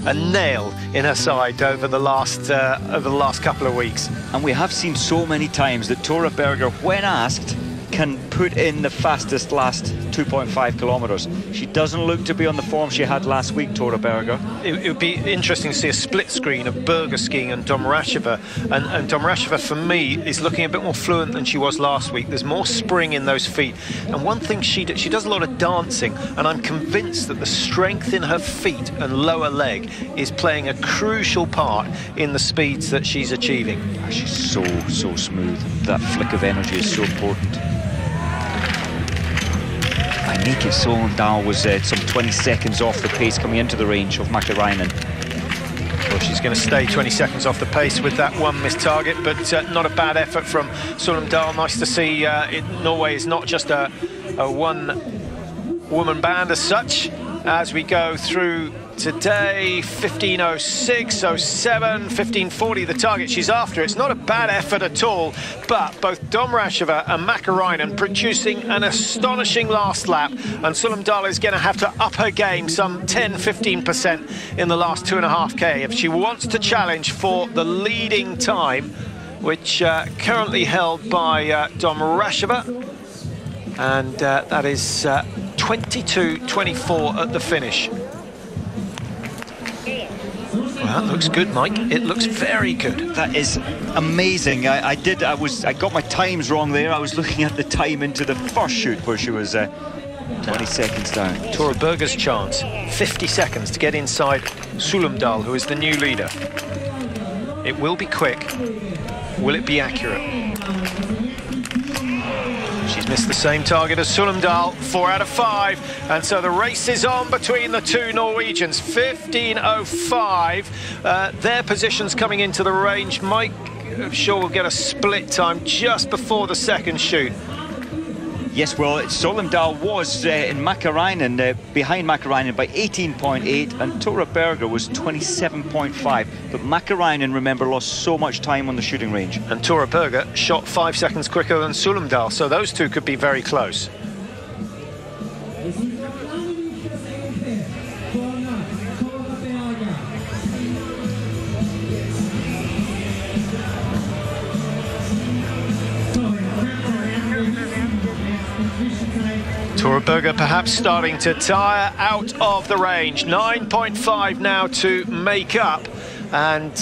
a nail in her side over the last couple of weeks. And we have seen so many times that Tora Berger, when asked, can put in the fastest last 2.5 kilometers. She doesn't look to be on the form she had last week, Tora Berger. It would be interesting to see a split screen of Berger skiing and DOMRACHEVA. And DOMRACHEVA, for me, is looking a bit more fluent than she was last week. There's more spring in those feet. And one thing she does a lot of dancing, and I'm convinced that the strength in her feet and lower leg is playing a crucial part in the speeds that she's achieving. She's so smooth. That flick of energy is so important. SOLEMDAL was some 20 seconds off the pace coming into the range of MÄKÄRÄINEN. Well, she's going to stay 20 seconds off the pace with that one missed target, but not a bad effort from SOLEMDAL. Nice to see Norway is not just a one-woman band as such. As we go through today, 15:06, 07, 15:40, the target she's after. It's not a bad effort at all, but both DOMRACHEVA and MÄKÄRÄINEN producing an astonishing last lap, and SOLEMDAL is going to have to up her game some 10-15% in the last 2.5K if she wants to challenge for the leading time, which currently held by DOMRACHEVA, and that is 22:24 at the finish. Well, that looks good, Mike. It looks very good. That is amazing. I got my times wrong there. I was looking at the time into the first shoot where she was 20 seconds down. Tora Berger's chance, 50 seconds to get inside SOLEMDAL, who is the new leader. It will be quick. Will it be accurate? She's missed the same target as SOLEMDAL, 4 out of 5, and so the race is on between the two Norwegians. 15:05, their positions coming into the range. Mike, I'm sure we'll get a split time just before the second shoot. Yes, well, SOLEMDAL was in MÄKÄRÄINEN, behind MÄKÄRÄINEN by 18.8, and Tora Berger was 27.5. But MÄKÄRÄINEN, remember, lost so much time on the shooting range. And Tora Berger shot 5 seconds quicker than SOLEMDAL, so those two could be very close. Tora Berger perhaps starting to tire out of the range. 9.5 now to make up. And,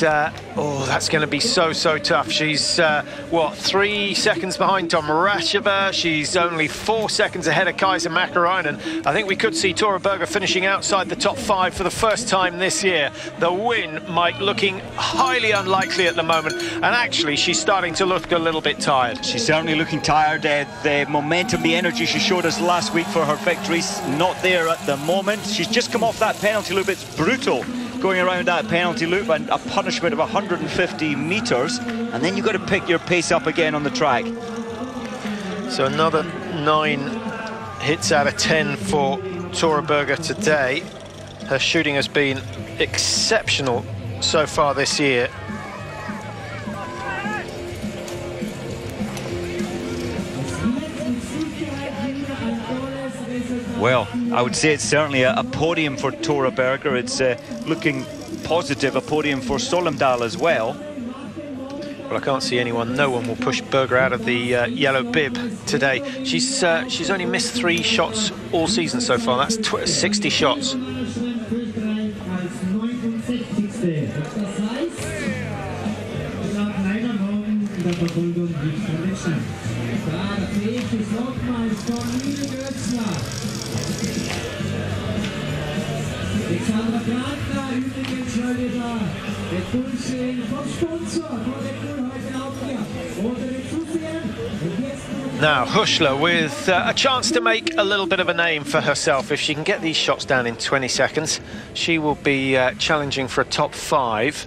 oh, that's going to be so tough. She's, 3 seconds behind DOMRACHEVA. She's only 4 seconds ahead of Kaisa MÄKÄRÄINEN. I think we could see Tora Berger finishing outside the top 5 for the first time this year. The win, Mike, looking highly unlikely at the moment. And actually, she's starting to look a little bit tired. She's certainly looking tired. The momentum, the energy she showed us last week for her victories, not there at the moment. She's just come off that penalty loop. It's brutal going around that penalty loop, and a punishment of 150 meters, and then you've got to pick your pace up again on the track. So another 9 hits out of 10 for Tora Berger today. Her shooting has been exceptional so far this year. Well, I would say it's certainly a podium for Tora Berger. It's looking positive, a podium for SOLEMDAL as well. Well, I can't see anyone. No one will push Berger out of the yellow bib today. She's only missed 3 shots all season so far. That's 60 shots. Now, HORCHLER with a chance to make a little bit of a name for herself. If she can get these shots down in 20 seconds, she will be challenging for a top 5.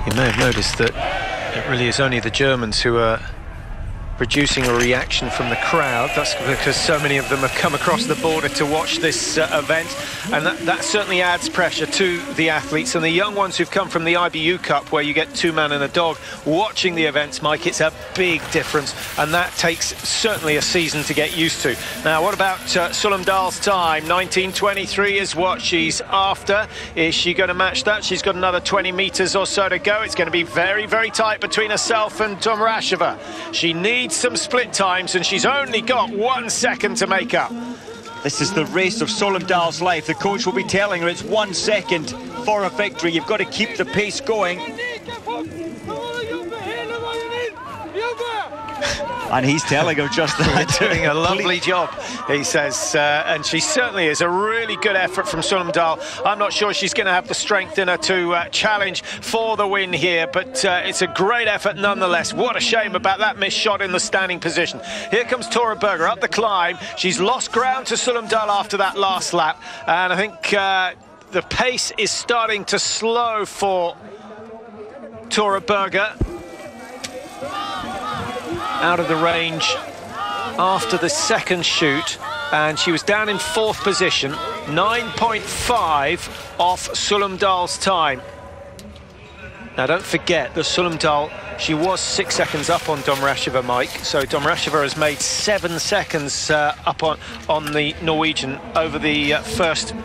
You may have noticed that it really is only the Germans who are producing a reaction from the crowd. That's because so many of them have come across the border to watch this event, and that certainly adds pressure to the athletes and the young ones who've come from the IBU Cup, where you get 2 man and a dog watching the events. Mike, it's a big difference, and that takes certainly a season to get used to. Now, what about SOLEMDAL's time? 19:23 is what she's after. Is she going to match that? She's got another 20 meters or so to go. It's going to be very, very tight between herself and DOMRACHEVA. She needs some split times, and she's only got 1 second to make up. This is the race of SOLEMDAL's life. The coach will be telling her it's 1 second for a victory. You've got to keep the pace going. And he's telling her just that. Doing a lovely job, he says, and she certainly is. A really good effort from SOLEMDAL. I'm not sure she's going to have the strength in her to challenge for the win here, but it's a great effort nonetheless. What a shame about that missed shot in the standing position. Here comes Tora Berger up the climb. She's lost ground to SOLEMDAL after that last lap, and I think the pace is starting to slow for Tora Berger. Out of the range after the second shoot, and she was down in 4th position, 9.5 off SOLEMDAL's time. Now, don't forget that SOLEMDAL, she was 6 seconds up on DOMRACHEVA, Mike, so DOMRACHEVA has made 7 seconds up on the Norwegian over the first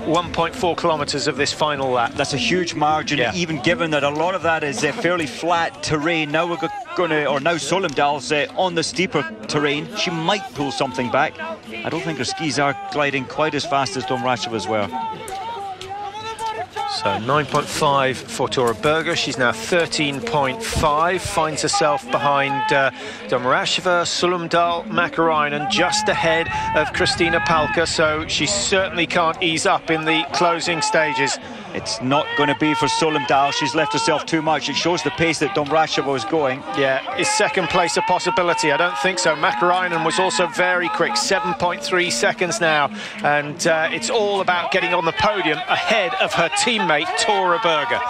1.4 kilometers of this final lap. That's a huge margin, yeah. Even given that a lot of that is fairly flat terrain. Now we're going to, or now SOLEMDAL's on the steeper terrain. She might pull something back. I don't think her skis are gliding quite as fast as DOMRACHEVA's were. So 9.5 for Tora Berger. She's now 13.5. Finds herself behind DOMRACHEVA, SOLEMDAL, MÄKÄRÄINEN, just ahead of Krystyna PALKA. So she certainly can't ease up in the closing stages. It's not going to be for SOLEMDAL. She's left herself too much. It shows the pace that DOMRACHEVA was going. Yeah, is second place a possibility? I don't think so. MÄKÄRÄINEN was also very quick, 7.3 seconds now. And it's all about getting on the podium ahead of her teammate, Tora Berger.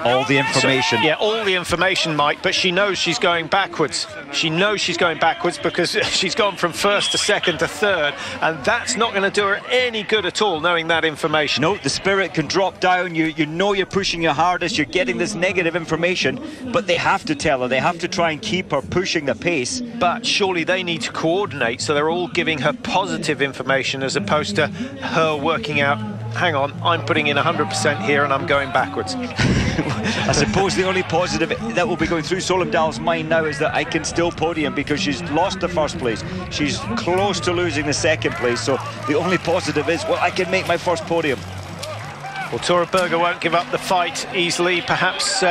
All the information. So, yeah, all the information, Mike, but she knows she's going backwards. She knows she's going backwards because she's gone from 1st to 2nd to 3rd, and that's not going to do her any good at all, knowing that information. No, the spirit can drop down. You know you're pushing your hardest, you're getting this negative information, but they have to tell her, they have to try and keep her pushing the pace. But surely they need to coordinate, so they're all giving her positive information as opposed to her working out, hang on, I'm putting in 100% here and I'm going backwards. I suppose the only positive that will be going through SOLEMDAL's mind now is that I can still podium, because she's lost the 1st place. She's close to losing the 2nd place, so the only positive is, well, I can make my 1st podium. Well, Tora Berger won't give up the fight easily. Perhaps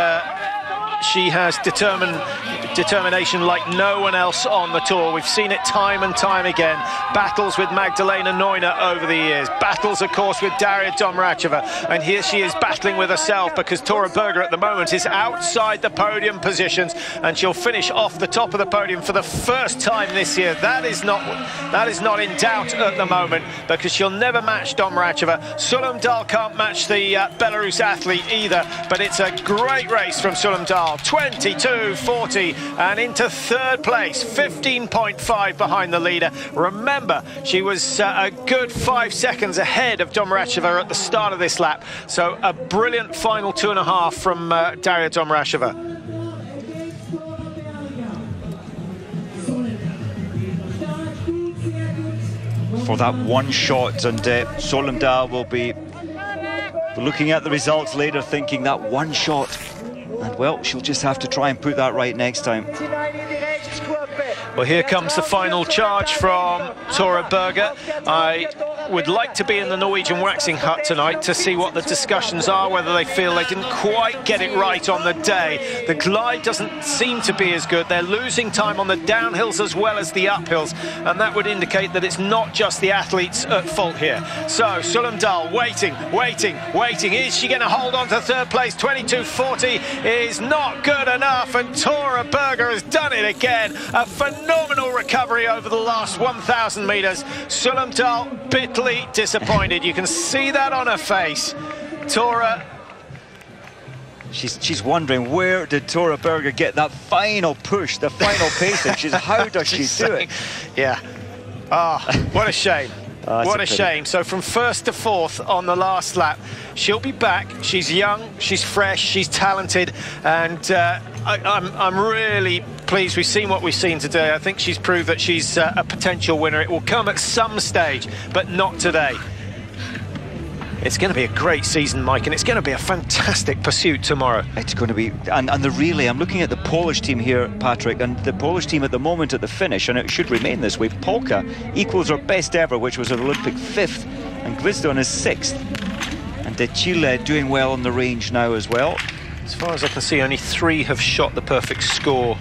she has determination like no one else on the tour. We've seen it time and time again. Battles with Magdalena Neuner over the years. Battles, of course, with Darya DOMRACHEVA. And here she is battling with herself, because Tora Berger at the moment is outside the podium positions, and she'll finish off the top of the podium for the first time this year. That is not in doubt at the moment, because she'll never match DOMRACHEVA. SOLEMDAL can't match the Belarus athlete either, but it's a great race from SOLEMDAL. 22.40 and into 3rd place, 15.5 behind the leader. Remember, she was a good 5 seconds ahead of DOMRACHEVA at the start of this lap. So a brilliant final 2.5 from Darya DOMRACHEVA. For that one shot, and SOLEMDAL will be looking at the results later, thinking that one shot. And, well, she'll just have to try and put that right next time. Well, here comes the final charge from Tora Berger. I would like to be in the Norwegian waxing hut tonight to see what the discussions are, whether they feel they didn't quite get it right on the day. The glide doesn't seem to be as good. They're losing time on the downhills as well as the uphills, and that would indicate that it's not just the athletes at fault here. So SOLEMDAL waiting. Is she going to hold on to 3rd place? 22.40 is not good enough, and Tora Berger has done it again. A phenomenal recovery over the last 1,000 meters. SOLEMDAL bitterly disappointed. You can see that on her face. Tora She's wondering, where did Tora Berger get that final push, the final pacing? How does she do it? Yeah. What a shame. What a shame. So from first to fourth on the last lap, she'll be back. She's young, she's fresh, she's talented, and I'm really pleased. We've seen what we've seen today. I think she's proved that she's a potential winner. It will come at some stage, but not today. It's going to be a great season, Mike, and it's going to be a fantastic pursuit tomorrow. It's going to be, and the relay, I'm looking at the Polish team here, Patrick, and the Polish team at the moment at the finish, and it should remain this way. Polka equals her best ever, which was an Olympic 5th, and GWIZDON is 6th. And De Chile doing well on the range now as well. As far as I can see, only 3 have shot the perfect score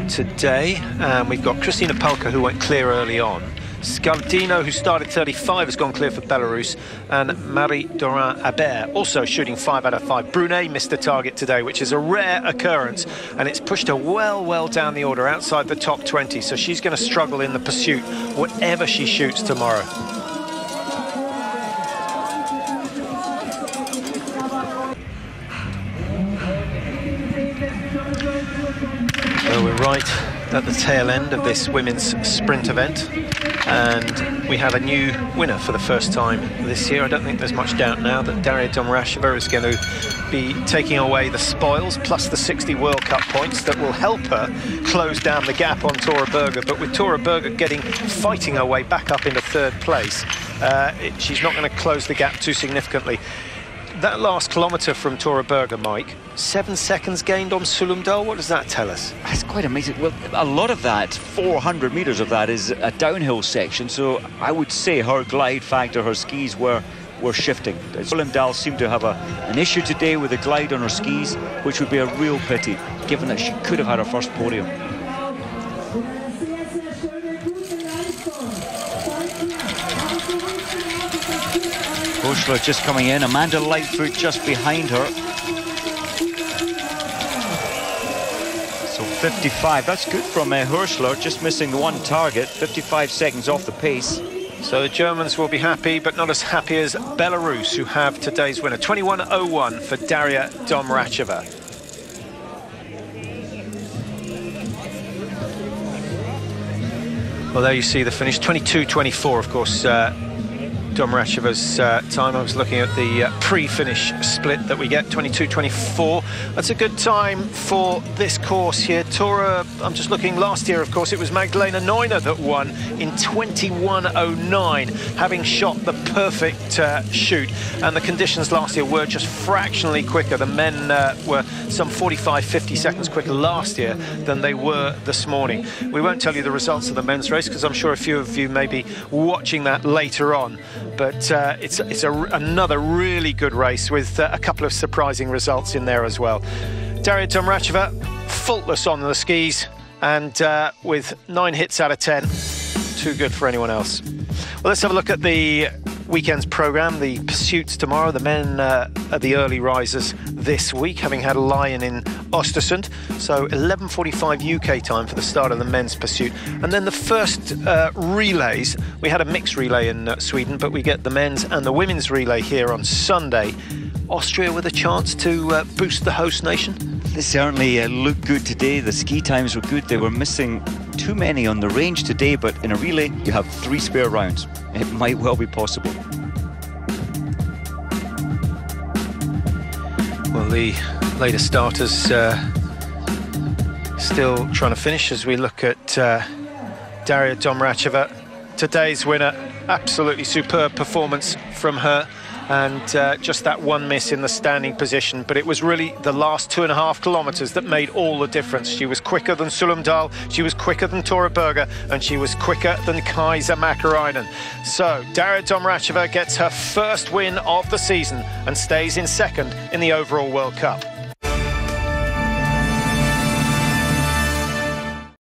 today. And we've got Krystyna Polka, who went clear early on. SKARDINO, who started 35, has gone clear for Belarus, and Marie-Dorin Habert also shooting 5 out of 5. Brunet missed the target today, which is a rare occurrence, and it's pushed her well down the order, outside the top 20, so she's going to struggle in the pursuit, whatever she shoots tomorrow. So we're right at the tail end of this women's sprint event, and we have a new winner for the first time this year. I don't think there's much doubt now that Darya DOMRACHEVA is going to be taking away the spoils plus the 60 World Cup points that will help her close down the gap on Tora Berger. But with Tora Berger fighting her way back up into 3rd place, she's not going to close the gap too significantly. That last kilometre from Tora Berger, Mike, 7 seconds gained on SOLEMDAL. What does that tell us? It's quite amazing. Well, a lot of that, 400 metres of that, is a downhill section, so I would say her glide factor, her skis were shifting. SOLEMDAL seemed to have an issue today with the glide on her skis, which would be a real pity, given that she could have had her first podium. HORCHLER just coming in, Amanda Lightfoot just behind her. So 55, that's good from HORCHLER, just missing the one target, 55 seconds off the pace. So the Germans will be happy, but not as happy as Belarus, who have today's winner. 21.01 for Darya DOMRACHEVA. Well, there you see the finish, 22.24, of course. DOMRACHEVA's time. I was looking at the pre-finish split that we get, 22.24. That's a good time for this course here. Tora, I'm just looking, last year, of course, it was Magdalena Neuner that won in 21.09, having shot the perfect shoot. And the conditions last year were just fractionally quicker. The men were some 45-50 seconds quicker last year than they were this morning. We won't tell you the results of the men's race, because I'm sure a few of you may be watching that later on. But it's another really good race with a couple of surprising results in there as well. Darya DOMRACHEVA, faultless on the skis, and with 9 hits out of 10. Too good for anyone else. Well, let's have a look at the weekend's programme. The pursuits tomorrow. The men are the early risers this week, having had a lie-in in Östersund. So 11:45 UK time for the start of the men's pursuit. And then the first relays, we had a mixed relay in Sweden, but we get the men's and the women's relay here on Sunday. Austria with a chance to boost the host nation. They certainly looked good today. The ski times were good. They were missing too many on the range today, but in a relay you have 3 spare rounds. It might well be possible. Well, the later starters still trying to finish as we look at Darya DOMRACHEVA. Today's winner, absolutely superb performance from her. And just that one miss in the standing position, but it was really the last 2.5 kilometers that made all the difference. She was quicker than SOLEMDAL, she was quicker than Tora Berger, and she was quicker than Kaisa MÄKÄRÄINEN. So Darya DOMRACHEVA gets her first win of the season and stays in 2nd in the overall World Cup.